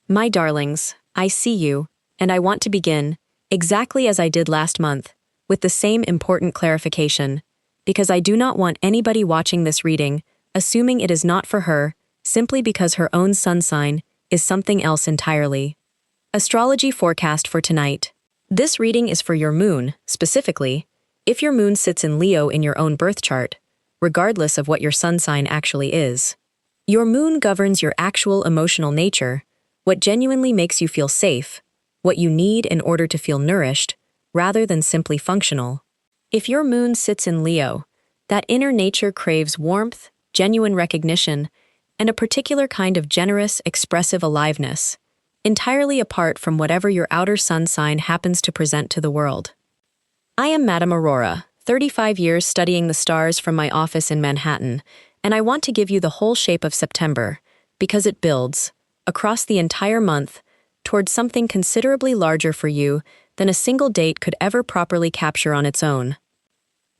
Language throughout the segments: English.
My darlings, I see you, and I want to begin, exactly as I did last month, with the same important clarification, because I do not want anybody watching this reading assuming it is not for her simply because her own sun sign is something else entirely. Astrology forecast for tonight. This reading is for your moon, specifically, if your moon sits in Leo in your own birth chart, regardless of what your sun sign actually is. Your moon governs your actual emotional nature, what genuinely makes you feel safe, what you need in order to feel nourished, rather than simply functional. If your moon sits in Leo, that inner nature craves warmth, genuine recognition, and a particular kind of generous, expressive aliveness, entirely apart from whatever your outer sun sign happens to present to the world. I am Madame Aurora, 35 years studying the stars from my office in Manhattan, and I want to give you the whole shape of September, because it builds, across the entire month, towards something considerably larger for you than a single date could ever properly capture on its own.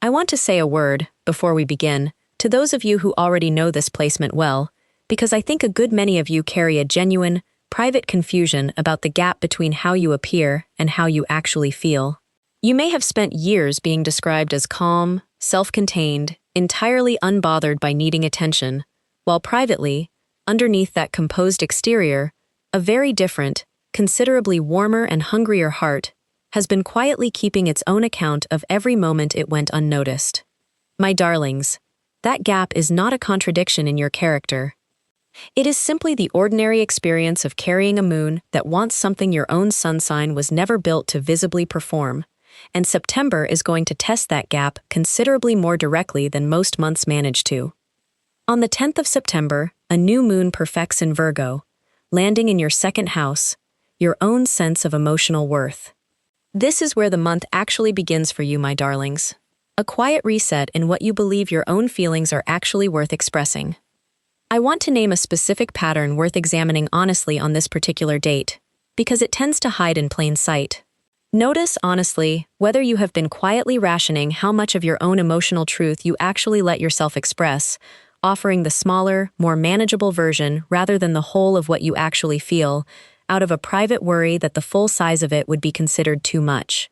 I want to say a word, before we begin, to those of you who already know this placement well, because I think a good many of you carry a genuine, private confusion about the gap between how you appear and how you actually feel. You may have spent years being described as calm, self-contained, entirely unbothered by needing attention, while privately, underneath that composed exterior, a very different, considerably warmer and hungrier heart has been quietly keeping its own account of every moment it went unnoticed. My darlings, that gap is not a contradiction in your character. It is simply the ordinary experience of carrying a moon that wants something your own sun sign was never built to visibly perform, and September is going to test that gap considerably more directly than most months manage to. On the 10th of September, a new moon perfects in Virgo, landing in your second house, your own sense of emotional worth. This is where the month actually begins for you, my darlings. A quiet reset in what you believe your own feelings are actually worth expressing. I want to name a specific pattern worth examining honestly on this particular date, because it tends to hide in plain sight. Notice, honestly, whether you have been quietly rationing how much of your own emotional truth you actually let yourself express, offering the smaller, more manageable version rather than the whole of what you actually feel, out of a private worry that the full size of it would be considered too much.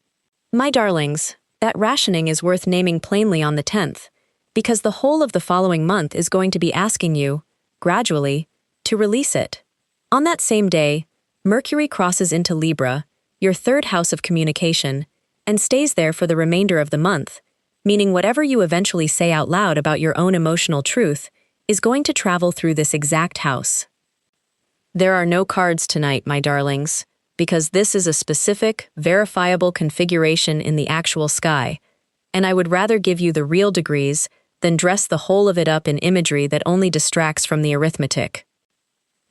My darlings, that rationing is worth naming plainly on the 10th, because the whole of the following month is going to be asking you, gradually, to release it. On that same day, Mercury crosses into Libra, your third house of communication, and stays there for the remainder of the month, meaning whatever you eventually say out loud about your own emotional truth is going to travel through this exact house. There are no cards tonight, my darlings, because this is a specific, verifiable configuration in the actual sky, and I would rather give you the real degrees than dress the whole of it up in imagery that only distracts from the arithmetic.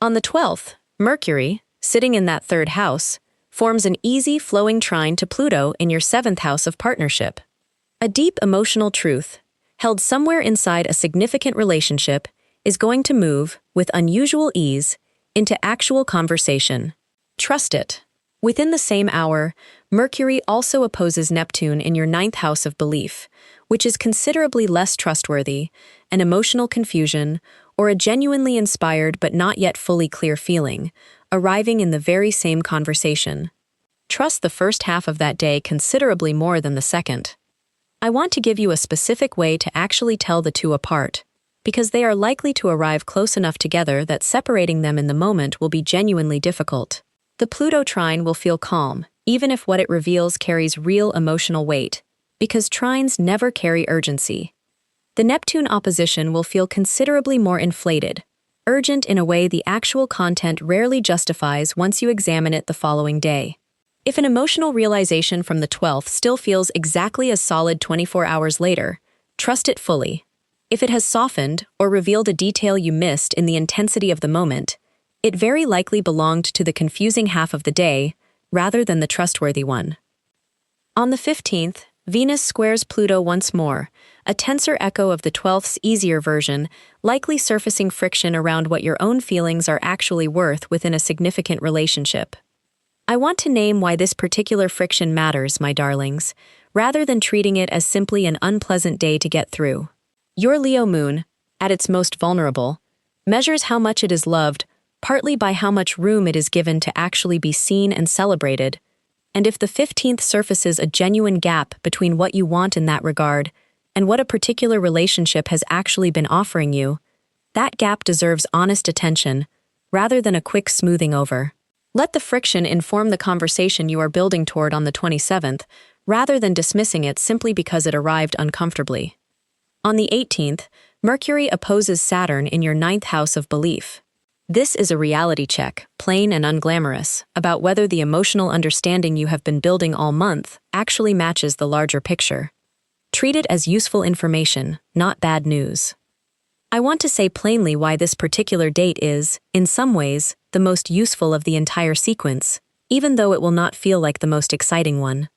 On the 12th, Mercury, sitting in that third house, forms an easy, flowing trine to Pluto in your seventh house of partnership. A deep emotional truth, held somewhere inside a significant relationship, is going to move, with unusual ease, into actual conversation. Trust it. Within the same hour, Mercury also opposes Neptune in your ninth house of belief, which is considerably less trustworthy, an emotional confusion, or a genuinely inspired but not yet fully clear feeling, arriving in the very same conversation. Trust the first half of that day considerably more than the second. I want to give you a specific way to actually tell the two apart, because they are likely to arrive close enough together that separating them in the moment will be genuinely difficult. The Pluto trine will feel calm, even if what it reveals carries real emotional weight, because trines never carry urgency. The Neptune opposition will feel considerably more inflated, urgent in a way the actual content rarely justifies once you examine it the following day. If an emotional realization from the 12th still feels exactly as solid 24 hours later, trust it fully. If it has softened or revealed a detail you missed in the intensity of the moment, it very likely belonged to the confusing half of the day rather than the trustworthy one. On the 15th, Venus squares Pluto once more, a tenser echo of the 12th's easier version, likely surfacing friction around what your own feelings are actually worth within a significant relationship. I want to name why this particular friction matters, my darlings, rather than treating it as simply an unpleasant day to get through. Your Leo moon, at its most vulnerable, measures how much it is loved partly by how much room it is given to actually be seen and celebrated. And if the 15th surfaces a genuine gap between what you want in that regard and what a particular relationship has actually been offering you, that gap deserves honest attention, rather than a quick smoothing over. Let the friction inform the conversation you are building toward on the 27th, rather than dismissing it simply because it arrived uncomfortably. On the 18th, Mercury opposes Saturn in your ninth house of belief. This is a reality check, plain and unglamorous, about whether the emotional understanding you have been building all month actually matches the larger picture. Treat it as useful information, not bad news. I want to say plainly why this particular date is, in some ways, the most useful of the entire sequence, even though it will not feel like the most exciting one.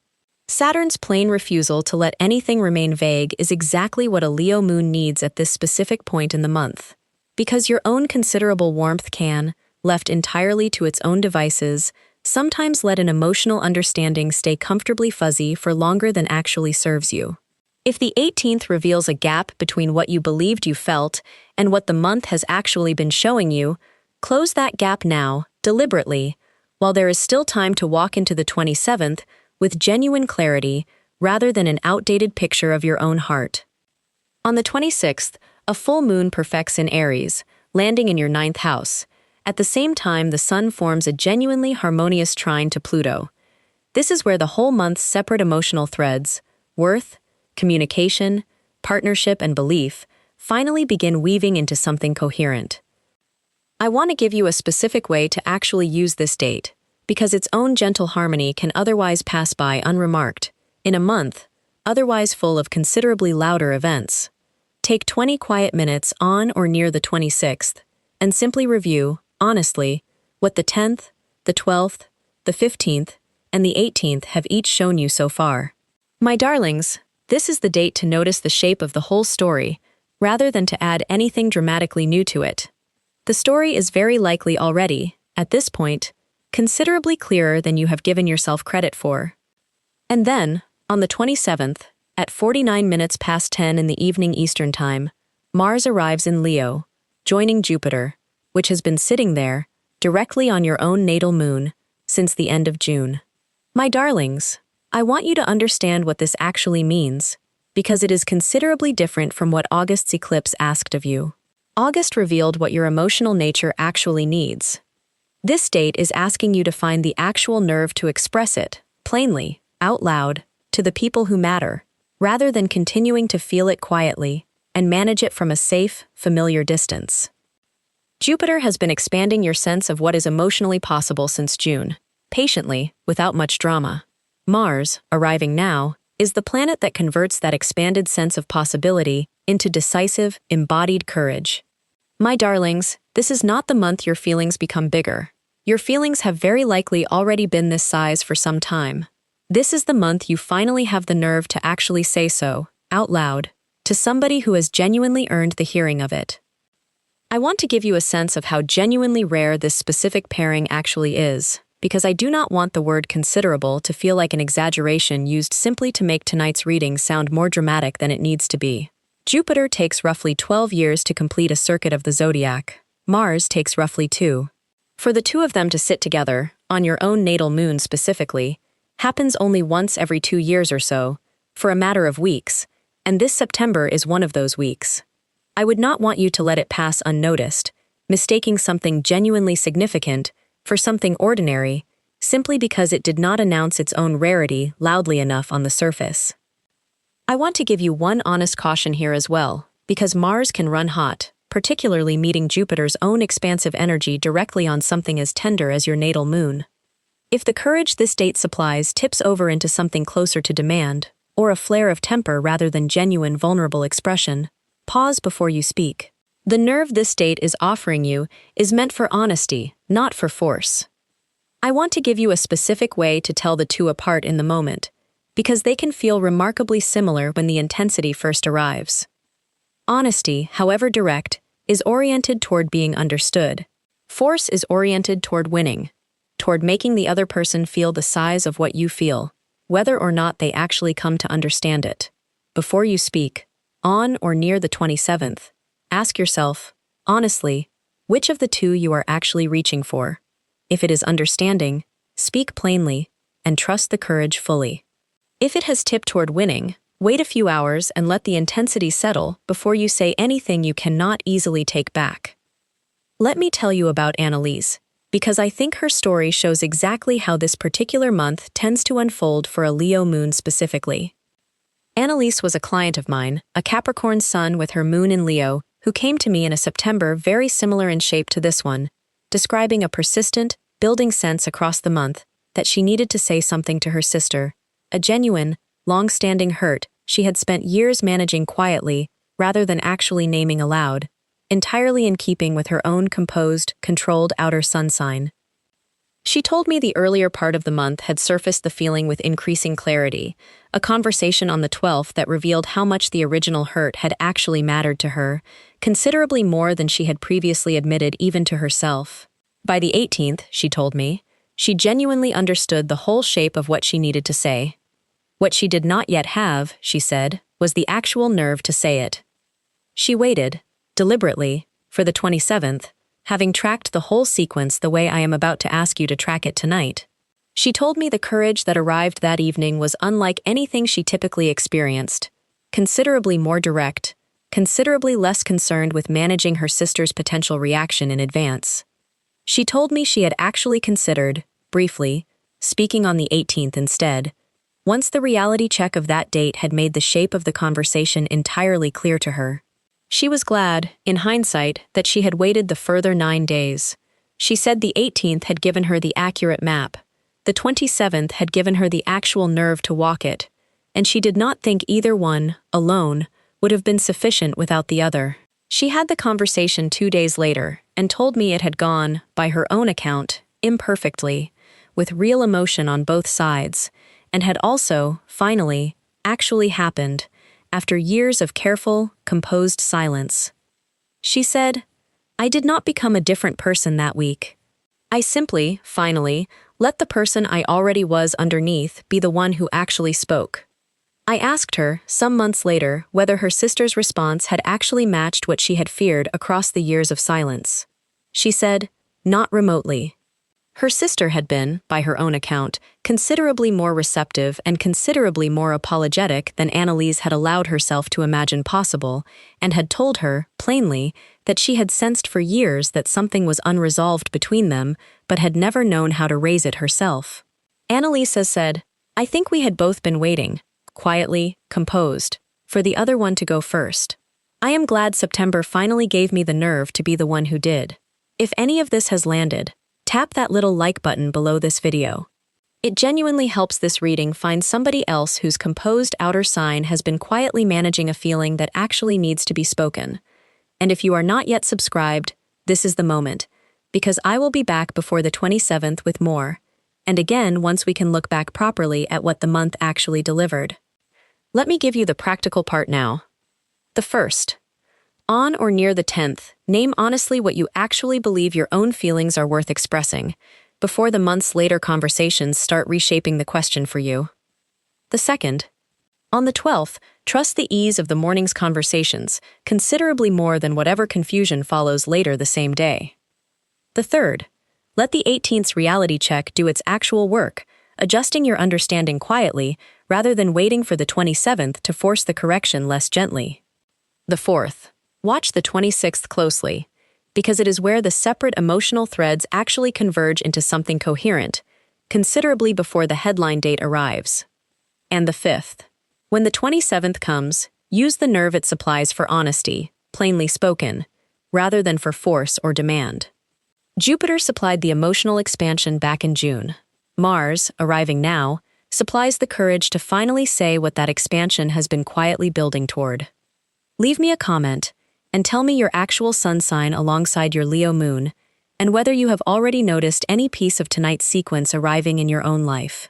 Saturn's plain refusal to let anything remain vague is exactly what a Leo moon needs at this specific point in the month. Because your own considerable warmth can, left entirely to its own devices, sometimes let an emotional understanding stay comfortably fuzzy for longer than actually serves you. If the 18th reveals a gap between what you believed you felt and what the month has actually been showing you, close that gap now, deliberately, while there is still time to walk into the 27th with genuine clarity rather than an outdated picture of your own heart. On the 26th, a full moon perfects in Aries, landing in your ninth house. At the same time, the Sun forms a genuinely harmonious trine to Pluto. This is where the whole month's separate emotional threads, worth, communication, partnership, and belief, finally begin weaving into something coherent. I want to give you a specific way to actually use this date, because its own gentle harmony can otherwise pass by unremarked, in a month, otherwise full of considerably louder events. Take 20 quiet minutes on or near the 26th, and simply review, honestly, what the 10th, the 12th, the 15th, and the 18th have each shown you so far. My darlings, this is the date to notice the shape of the whole story, rather than to add anything dramatically new to it. The story is very likely already, at this point, considerably clearer than you have given yourself credit for. And then, on the 27th, at 49 minutes past 10 in the evening Eastern Time, Mars arrives in Leo, joining Jupiter, which has been sitting there, directly on your own natal moon, since the end of June. My darlings, I want you to understand what this actually means, because it is considerably different from what August's eclipse asked of you. August revealed what your emotional nature actually needs. This date is asking you to find the actual nerve to express it, plainly, out loud, to the people who matter, rather than continuing to feel it quietly and manage it from a safe, familiar distance. Jupiter has been expanding your sense of what is emotionally possible since June, patiently, without much drama. Mars, arriving now, is the planet that converts that expanded sense of possibility into decisive, embodied courage. My darlings, this is not the month your feelings become bigger. Your feelings have very likely already been this size for some time. This is the month you finally have the nerve to actually say so, out loud, to somebody who has genuinely earned the hearing of it. I want to give you a sense of how genuinely rare this specific pairing actually is, because I do not want the word considerable to feel like an exaggeration used simply to make tonight's reading sound more dramatic than it needs to be. Jupiter takes roughly 12 years to complete a circuit of the zodiac. Mars takes roughly 2. For the two of them to sit together, on your own natal moon specifically, happens only once every 2 years or so, for a matter of weeks, and this September is one of those weeks. I would not want you to let it pass unnoticed, mistaking something genuinely significant for something ordinary, simply because it did not announce its own rarity loudly enough on the surface. I want to give you one honest caution here as well, because Mars can run hot, particularly meeting Jupiter's own expansive energy directly on something as tender as your natal moon. If the courage this date supplies tips over into something closer to demand, or a flare of temper rather than genuine vulnerable expression, pause before you speak. The nerve this date is offering you is meant for honesty, not for force. I want to give you a specific way to tell the two apart in the moment, because they can feel remarkably similar when the intensity first arrives. Honesty, however direct, is oriented toward being understood. Force is oriented toward winning, toward making the other person feel the size of what you feel, whether or not they actually come to understand it. Before you speak, on or near the 27th, ask yourself, honestly, which of the two you are actually reaching for. If it is understanding, speak plainly, and trust the courage fully. If it has tipped toward winning, wait a few hours and let the intensity settle before you say anything you cannot easily take back. Let me tell you about Anelise, because I think her story shows exactly how this particular month tends to unfold for a Leo moon specifically. Anelise was a client of mine, a Capricorn sun with her moon in Leo, who came to me in a September very similar in shape to this one, describing a persistent, building sense across the month that she needed to say something to her sister, a genuine, long-standing hurt she had spent years managing quietly rather than actually naming aloud, entirely in keeping with her own composed, controlled outer sun sign. She told me the earlier part of the month had surfaced the feeling with increasing clarity, a conversation on the 12th that revealed how much the original hurt had actually mattered to her, considerably more than she had previously admitted even to herself. By the 18th, she told me, she genuinely understood the whole shape of what she needed to say. What she did not yet have, she said, was the actual nerve to say it. She waited, deliberately, for the 27th, having tracked the whole sequence the way I am about to ask you to track it tonight. She told me the courage that arrived that evening was unlike anything she typically experienced, considerably more direct, considerably less concerned with managing her sister's potential reaction in advance. She told me she had actually considered, briefly, speaking on the 18th instead, once the reality check of that date had made the shape of the conversation entirely clear to her. She was glad, in hindsight, that she had waited the further 9 days. She said the 18th had given her the accurate map. The 27th had given her the actual nerve to walk it, and she did not think either one, alone, would have been sufficient without the other. She had the conversation 2 days later and told me it had gone, by her own account, imperfectly, with real emotion on both sides, and had also, finally, actually happened, after years of careful, composed silence. She said, "I did not become a different person that week. I simply, finally, let the person I already was underneath be the one who actually spoke." I asked her, some months later, whether her sister's response had actually matched what she had feared across the years of silence. She said, "Not remotely." Her sister had been, by her own account, considerably more receptive and considerably more apologetic than Anelise had allowed herself to imagine possible, and had told her, plainly, that she had sensed for years that something was unresolved between them, but had never known how to raise it herself. Anelise has said, "I think we had both been waiting, quietly, composed, for the other one to go first. I am glad September finally gave me the nerve to be the one who did. If any of this has landed, tap that little like button below this video. It genuinely helps this reading find somebody else whose composed outer sign has been quietly managing a feeling that actually needs to be spoken. And if you are not yet subscribed, this is the moment, because I will be back before the 27th with more, and again once we can look back properly at what the month actually delivered. Let me give you the practical part now. The first. On or near the 10th, name honestly what you actually believe your own feelings are worth expressing, before the month's later conversations start reshaping the question for you. The second. On the 12th, trust the ease of the morning's conversations, considerably more than whatever confusion follows later the same day. The third. Let the 18th's reality check do its actual work, adjusting your understanding quietly, rather than waiting for the 27th to force the correction less gently. The fourth. Watch the 26th closely, because it is where the separate emotional threads actually converge into something coherent, considerably before the headline date arrives. And the fifth. When the 27th comes, use the nerve it supplies for honesty, plainly spoken, rather than for force or demand. Jupiter supplied the emotional expansion back in June. Mars, arriving now, supplies the courage to finally say what that expansion has been quietly building toward. Leave me a comment, and tell me your actual sun sign alongside your Leo moon, and whether you have already noticed any piece of tonight's sequence arriving in your own life.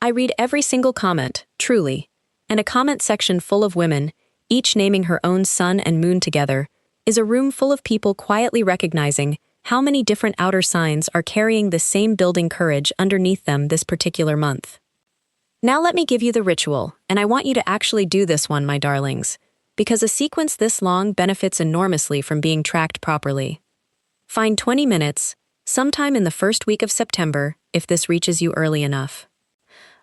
I read every single comment, truly, and a comment section full of women, each naming her own sun and moon together, is a room full of people quietly recognizing how many different outer signs are carrying the same building courage underneath them this particular month. Now let me give you the ritual, and I want you to actually do this one, my darlings, because a sequence this long benefits enormously from being tracked properly. Find 20 minutes, sometime in the first week of September, if this reaches you early enough.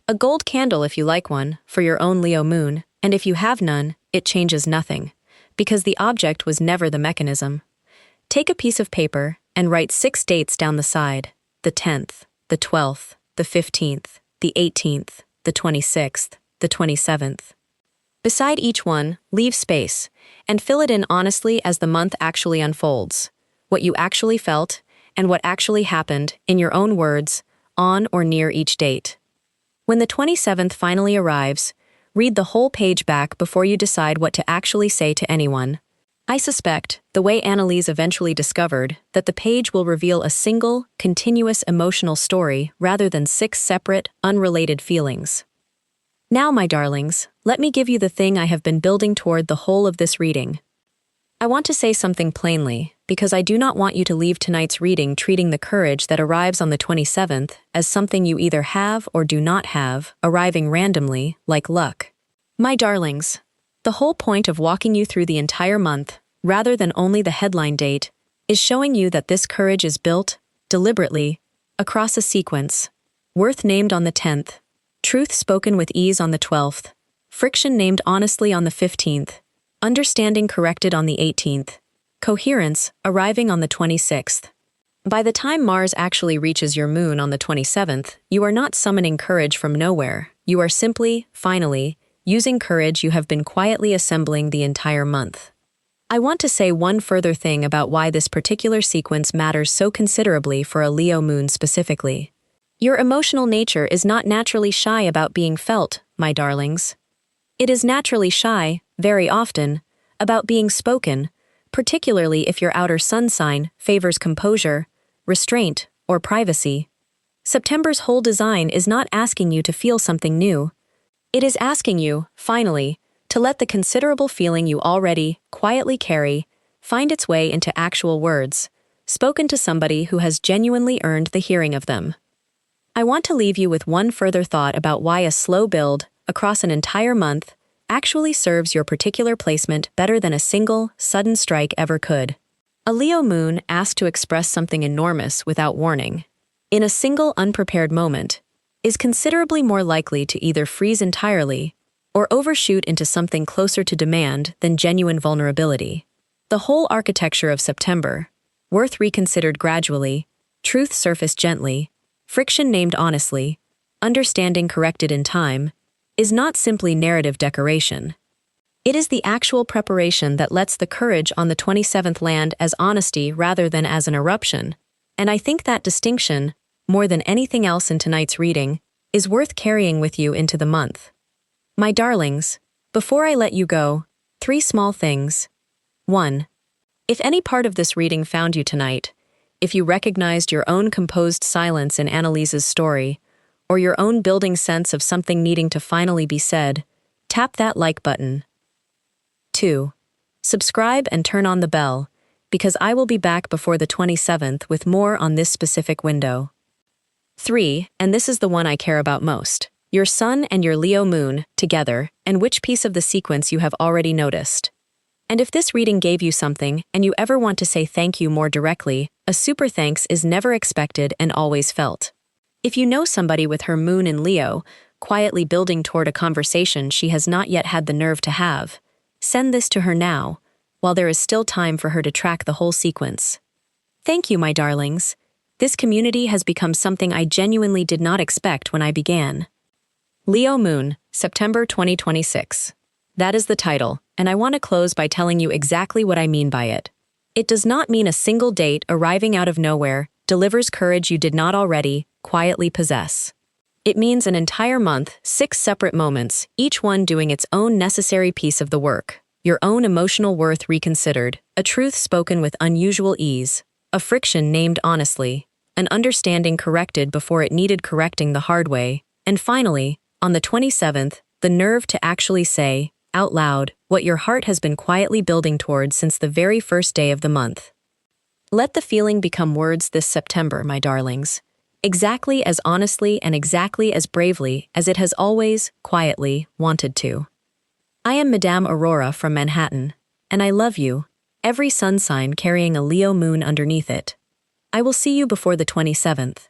A gold candle if you like one, for your own Leo moon, and if you have none, it changes nothing, because the object was never the mechanism. Take a piece of paper and write 6 dates down the side: the 10th, the 12th, the 15th, the 18th, the 26th, the 27th. Beside each one, leave space, and fill it in honestly as the month actually unfolds, what you actually felt, and what actually happened, in your own words, on or near each date. When the 27th finally arrives, read the whole page back before you decide what to actually say to anyone. I suspect, the way Anelise eventually discovered, that the page will reveal a single, continuous emotional story rather than 6 separate, unrelated feelings. Now, my darlings, let me give you the thing I have been building toward the whole of this reading. I want to say something plainly, because I do not want you to leave tonight's reading treating the courage that arrives on the 27th as something you either have or do not have, arriving randomly, like luck. My darlings, the whole point of walking you through the entire month, rather than only the headline date, is showing you that this courage is built, deliberately, across a sequence: worth named on the 10th, truth spoken with ease on the 12th, friction named honestly on the 15th, understanding corrected on the 18th, coherence arriving on the 26th. By the time Mars actually reaches your moon on the 27th, you are not summoning courage from nowhere. You are simply, finally, using courage you have been quietly assembling the entire month. I want to say one further thing about why this particular sequence matters so considerably for a Leo moon specifically. Your emotional nature is not naturally shy about being felt, my darlings. It is naturally shy, very often, about being spoken, particularly if your outer sun sign favors composure, restraint, or privacy. September's whole design is not asking you to feel something new. It is asking you, finally, to let the considerable feeling you already quietly carry find its way into actual words, spoken to somebody who has genuinely earned the hearing of them. I want to leave you with one further thought about why a slow build, across an entire month, actually serves your particular placement better than a single, sudden strike ever could. A Leo moon asked to express something enormous without warning, in a single unprepared moment, is considerably more likely to either freeze entirely or overshoot into something closer to demand than genuine vulnerability. The whole architecture of September, worth reconsidered gradually, truth surfaced gently, friction named honestly, understanding corrected in time, is not simply narrative decoration. It is the actual preparation that lets the courage on the 27th land as honesty rather than as an eruption, and I think that distinction, more than anything else in tonight's reading, is worth carrying with you into the month. My darlings, before I let you go, 3 small things. 1. If any part of this reading found you tonight, if you recognized your own composed silence in Anelise's story, or your own building sense of something needing to finally be said, tap that like button. 2. Subscribe and turn on the bell, because I will be back before the 27th with more on this specific window. 3, and this is the one I care about most, your sun and your Leo moon together, and which piece of the sequence you have already noticed. And if this reading gave you something, and you ever want to say thank you more directly, a super thanks is never expected and always felt. If you know somebody with her moon in Leo, quietly building toward a conversation she has not yet had the nerve to have, send this to her now, while there is still time for her to track the whole sequence. Thank you, my darlings. This community has become something I genuinely did not expect when I began. Leo Moon, September 2026. That is the title, and I want to close by telling you exactly what I mean by it. It does not mean a single date arriving out of nowhere delivers courage you did not already quietly possess. It means an entire month, 6 separate moments, each one doing its own necessary piece of the work. Your own emotional worth reconsidered, a truth spoken with unusual ease, a friction named honestly, an understanding corrected before it needed correcting the hard way, and finally, on the 27th, the nerve to actually say, out loud, what your heart has been quietly building towards since the very first day of the month. Let the feeling become words this September, my darlings, exactly as honestly and exactly as bravely as it has always, quietly, wanted to. I am Madame Aurora from Manhattan, and I love you, every sun sign carrying a Leo moon underneath it. I will see you before the 27th.